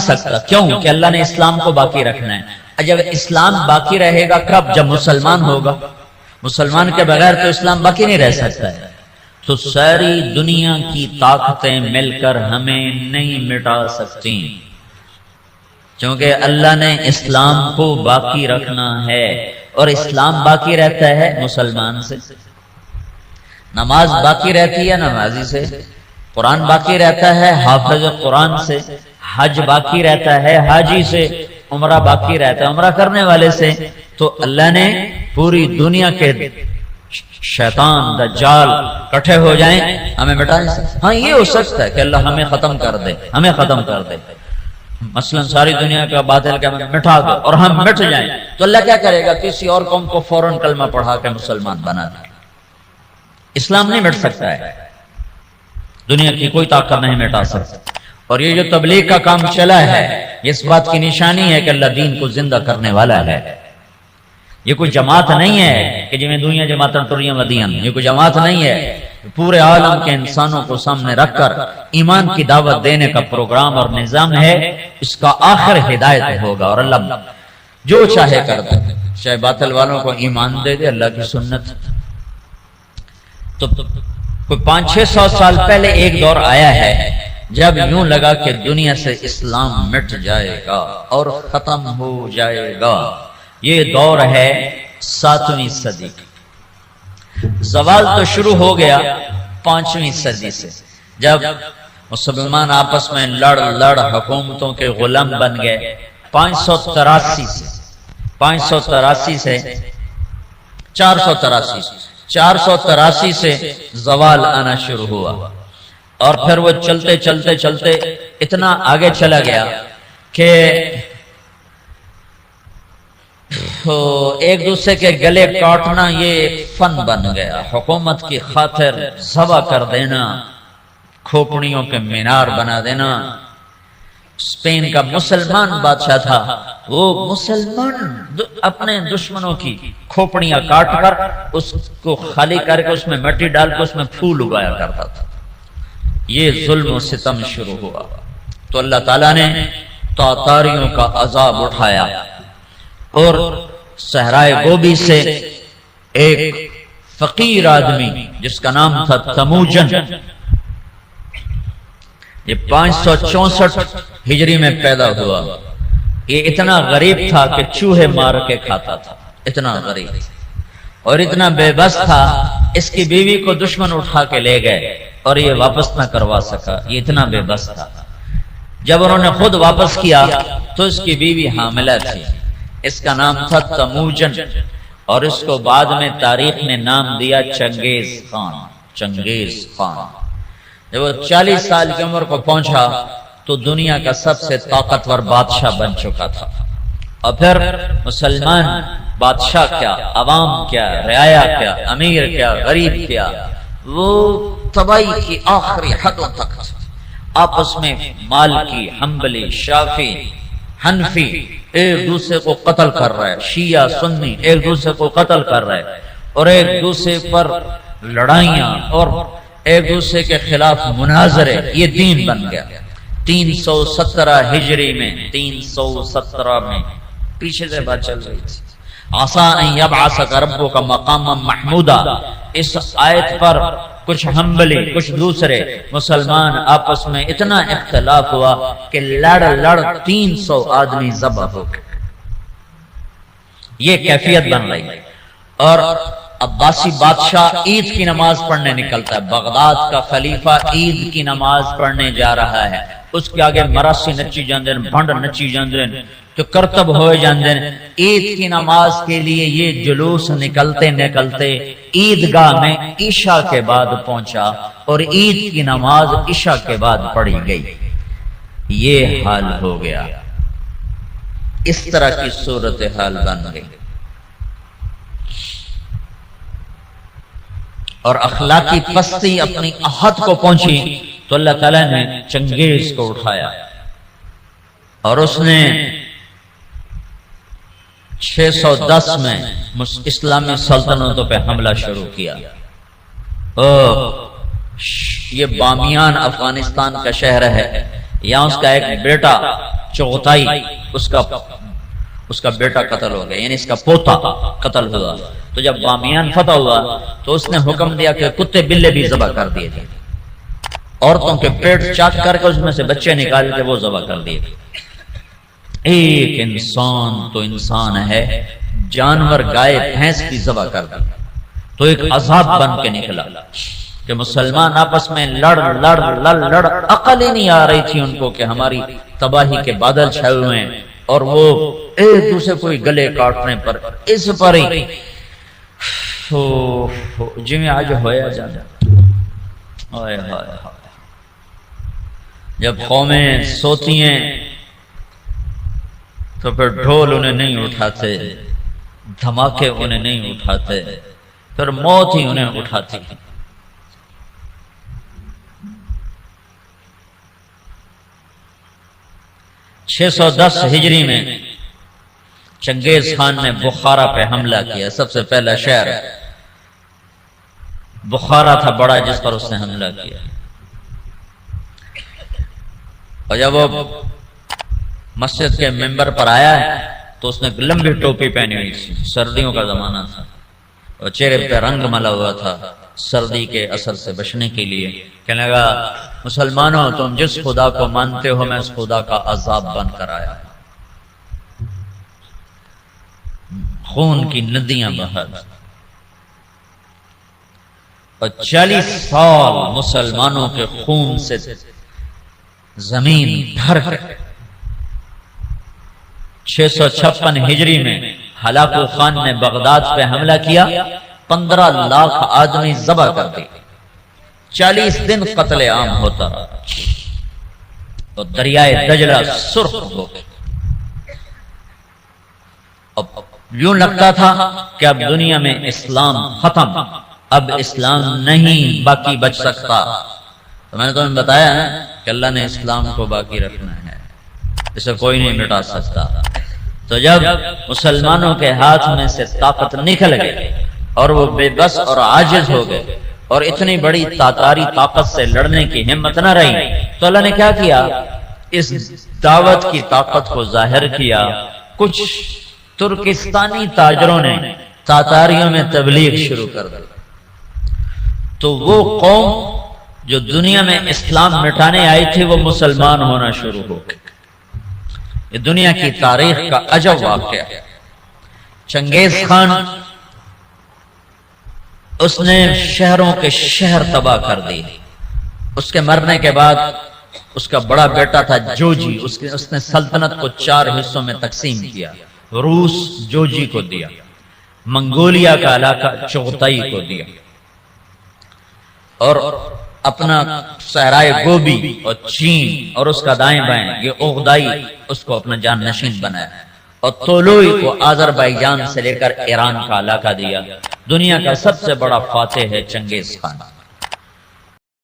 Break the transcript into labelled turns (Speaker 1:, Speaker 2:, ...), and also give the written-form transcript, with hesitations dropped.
Speaker 1: سکتا. کیوں؟ کہ اللہ نے اسلام کو باقی رکھنا ہے. جب اسلام باقی رہے گا کب؟ جب مسلمان ہوگا. مسلمان کے بغیر تو اسلام باقی نہیں رہ سکتا ہے. تو ساری دنیا کی طاقتیں مل کر ہمیں نہیں مٹا سکتی، کیونکہ اللہ نے اسلام کو باقی رکھنا ہے. اور اسلام باقی رہتا ہے مسلمان سے، نماز باقی رہتی ہے نمازی سے، قرآن باقی رہتا ہے حافظ قرآن سے، حج باقی رہتا ہے حاجی سے، عمرہ باقی رہتا ہے عمرہ کرنے والے سے. تو اللہ نے پوری دنیا کے شیطان دجال کٹھے ہو جائیں ہمیں مٹا نہیں سکتے. ہاں یہ ہو سکتا ہے کہ اللہ ہمیں ختم کر دے، ہمیں ختم کر دے، مثلا ساری دنیا کا باطل کا مٹا دے اور ہم مٹ جائیں. تو اللہ کیا کرے گا؟ کسی اور قوم کو فوراً کلمہ پڑھا کے مسلمان بنا دے. اسلام نہیں مٹ سکتا ہے، دنیا کی کوئی طاقت نہیں مٹا سکتا. اور یہ جو تبلیغ کا کام چلا ہے اس بات کی نشانی ہے کہ اللہ دین کو زندہ کرنے والا ہے. یہ کوئی جماعت نہیں ہے کہ جی دنیا جماعتیں ٹریاں ودیاں، یہ کوئی جماعت نہیں ہے. پورے عالم کے انسانوں کو سامنے رکھ کر ایمان کی دعوت دینے کا پروگرام اور نظام ہے. اس کا آخر ہدایت ہوگا اور اللہ جو چاہے کر دے. چاہے باطل والوں کو ایمان دے دے، اللہ کی سنت. تو کوئی 500-600 سال پہلے ایک دور آیا ہے جب یوں لگا کہ دنیا سے اسلام مٹ جائے گا اور ختم ہو جائے گا. یہ دور ہے 7ویں صدی کا. زوال تو شروع ہو گیا 5ویں صدی سے، جب مسلمان آپس میں لڑ حکومتوں کے غلام بن گئے. 583 سے 483 سے زوال آنا شروع ہوا. اور پھر وہ چلتے چلتے چلتے اتنا آگے چلا گیا کہ ایک دوسرے کے گلے کاٹنا یہ فن بن گیا. حکومت کی خاطر ذبح کر دینا، کھوپڑیوں کے مینار بنا دینا. اسپین کا مسلمان بادشاہ تھا، وہ مسلمان اپنے دشمنوں کی کھوپڑیاں کاٹ کر اس کو خالی کر کے اس میں مٹی ڈال کے اس میں پھول اگایا کرتا تھا. یہ ظلم و ستم شروع ہوا. تو اللہ تعالیٰ نے تاتاریوں کا عذاب اٹھایا اور صحرائے گوبی سے ایک فقیر آدمی جس کا نام تھا تموجن، یہ 564 ہجری میں پیدا ہوا. یہ اتنا غریب تھا کہ چوہے مار کے کھاتا تھا، اتنا غریب اور اتنا بے بس تھا. اس کی بیوی کو دشمن اٹھا کے لے گئے اور یہ واپس نہ کروا سکا، یہ اتنا بے بس تھا. جب انہوں نے خود واپس کیا تو اس کی بیوی حاملہ تھی. اس کا نام تھا تموجن اور اس کو بعد میں تاریخ نے نام دیا چنگیز خان. جب وہ 40 سال کی عمر کو پہنچا تو دنیا کا سب سے طاقتور بادشاہ بن چکا تھا. اور پھر مسلمان بادشاہ کیا، عوام کیا، رعایا کیا، امیر کیا، غریب کیا، وہ تباہی کی آخری حدوں تک آپس میں مالکی، حنبلی، شافعی، حنفی ایک دوسرے کو قتل کر رہا ہے. شیعہ سنی ایک دوسرے کو قتل کر رہا ہے اور ایک دوسرے پر لڑائیاں اور ایک دوسرے کے خلاف مناظرے. یہ دین بن گیا. 317 ہجری میں 317 میں پیچھے سے بات چل رہی تھی. عسیٰ ان یبعثک ربک مقاما محمودا. اس آیت پر کچھ حنبلی کچھ دوسرے مسلمان آپس میں اتنا اختلاف ہوا کہ لڑ 300 آدمی ذبح ہو گئے. یہ کیفیت بن رہی. اور عباسی بادشاہ عید کی نماز پڑھنے نکلتا ہے. بغداد کا خلیفہ عید کی نماز پڑھنے جا رہا ہے. اس کے آگے مراسی نچی جاندے ہیں، بھنڈ نچی جاندے ہیں، تو کرتب ہوئے جاندے ہیں. عید کی نماز کے لیے یہ جلوس نکلتے نکلتے عیدگاہ میں عشاء کے بعد پہنچا اور عید کی نماز عشاء کے بعد پڑھی گئی. یہ حال ہو گیا. اس طرح کی صورتحال بن گئی اور اخلاقی پستی اپنی حد کو پہنچی. تو اللہ تعالیٰ نے چنگیز کو اٹھایا اور اس نے 610 میں اسلامی سلطنتوں پہ حملہ شروع کیا. یہ بامیان افغانستان کا شہر ہے. یہاں اس کا ایک بیٹا چغتائی اس کا بیٹا قتل ہو گیا، یعنی اس کا پوتا قتل ہوا۔ تو جب بامیان فتح ہوا تو اس نے حکم دیا کہ کتے بلے بھی ذبح کر دیے تھے، عورتوں کے پیٹ چاک کر کے اس میں سے بچے نکال کے وہ ذبح کر دیے۔ ایک انسان تو انسان ہے، جانور گائے بھینس بھی ذبح کر دی، تو ایک عذاب بن کے نکلا کہ مسلمان آپس میں لڑ عقل ہی نہیں آ رہی تھی ان کو کہ ہماری تباہی کے بادل چھائے ہوئے ہیں، اور وہ ایک دوسرے کو گلے کاٹنے پر اس پر ہی جی میں آج ہویا جانا۔ جب قومیں سوتی ہیں تو پھر ڈھول انہیں نہیں اٹھاتے، دھماکے انہیں نہیں اٹھاتے، پھر موت ہی انہیں اٹھاتی۔ 610 ہجری میں چنگیز خان نے بخارا پہ حملہ کیا۔ سب سے پہلا شہر بخارا تھا بڑا جس پر اس نے حملہ کیا، اور جب وہ مسجد کے ممبر پر آیا ہے تو اس نے لمبی ٹوپی پہنی ہوئی تھی، سردیوں کا زمانہ تھا، اور چہرے پہ رنگ ملا ہوا تھا سردی کے اثر سے بچنے کے لیے۔ کہنے لگا مسلمانوں تم جس خدا کو مانتے ہو میں اس خدا کا عذاب بن کر آیا، خون کی ندیاں بہا، اور 40 سال مسلمانوں کے خون سے زمین بھر گئی۔ 656 ہجری میں ہلاکو خان نے بغداد پہ حملہ کیا، 15 لاکھ آدمی ذبح کر دیے، 40 دن قتل عام ہوتا رہا، اور دریائے دجلہ سرخ ہو گیا۔ اب یوں لگتا تھا کہ اب دنیا میں اسلام ختم، اب اسلام نہیں باقی بچ سکتا۔ تو میں نے تمہیں بتایا نا کہ اللہ نے اسلام کو باقی رکھنا ہے، اسے کوئی نہیں مٹا سکتا۔ تو جب مسلمانوں کے ہاتھ میں سے طاقت نکل گئی اور وہ بے بس اور عاجز ہو گئے، اور اتنی بڑی تاتاری طاقت سے لڑنے کی ہمت نہ رہی، تو اللہ نے کیا کیا؟ اس دعوت کی طاقت کو ظاہر کیا۔ کچھ ترکستانی تاجروں نے تاتاریوں میں تبلیغ شروع کر دی، تو وہ قوم جو دنیا میں اسلام مٹانے آئی تھی وہ مسلمان ہونا شروع ہو گئی۔ یہ دنیا کی تاریخ کا عجب واقعہ ہے۔ چنگیز خان اس نے شہروں کے شہر تباہ کر دی۔ اس کے مرنے کے بعد اس کا بڑا بیٹا تھا جوجی، اس نے سلطنت کو 4 حصوں میں تقسیم کیا۔ روس جوجی کو دیا، منگولیا کا علاقہ چغتائی کو دیا، اور اپنا صحرائے گوبی اور چین اور اس کا دائیں بائیں یہ اوغدائی اس کو اپنا جان نشین بنایا، اور تولوئی کو آذربائیجان سے لے کر ایران کا علاقہ دیا۔ دنیا کا سب سے بڑا فاتح ہے چنگیز خان۔